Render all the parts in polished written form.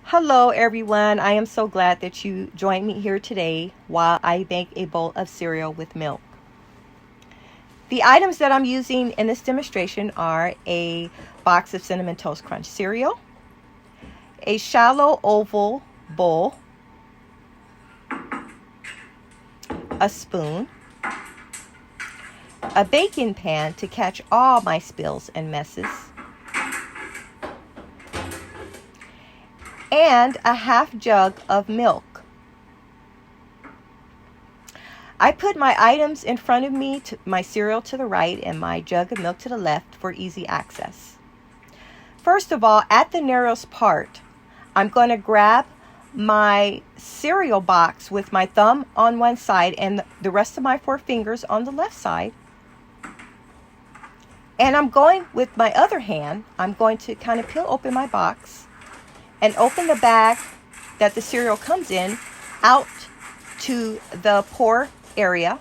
Hello everyone, I am so glad that you joined me here today while I make a bowl of cereal with milk. The items that I'm using in this demonstration are a box of Cinnamon Toast Crunch cereal, a shallow oval bowl, a spoon, a baking pan to catch all my spills and messes, and a half jug of milk. I put my items in front of me, my cereal to the right and my jug of milk to the left for easy access. First of all, at the narrowest part, I'm going to grab my cereal box with my thumb on one side and the rest of my 4 fingers on the left side. And I'm going with my other hand, I'm going to kind of peel open my box and open the bag that the cereal comes in out to the pour area.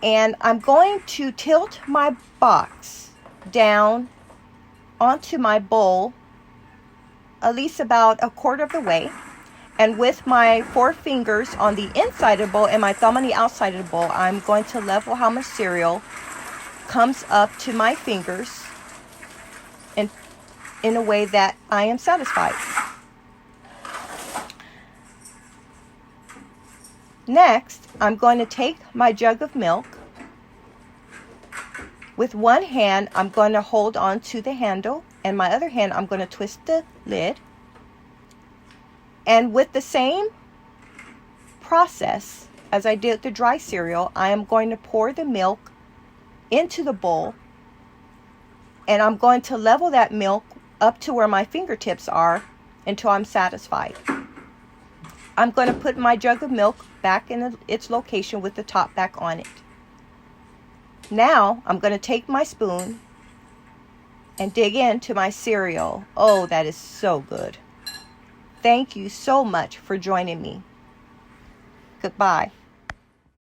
And I'm going to tilt my box down onto my bowl at least about a quarter of the way. And with my 4 fingers on the inside of the bowl and my thumb on the outside of the bowl, I'm going to level how much cereal comes up to my fingers in a way that I am satisfied. Next, I'm going to take my jug of milk. With one hand, I'm going to hold on to the handle, and my other hand, I'm going to twist the lid. And with the same process as I did the dry cereal, I am going to pour the milk into the bowl, and I'm going to level that milk up to where my fingertips are until I'm satisfied. I'm going to put my jug of milk back in its location with the top back on it. Now I'm going to take my spoon and dig into my cereal. Oh, that is so good. Thank you so much for joining me. Goodbye.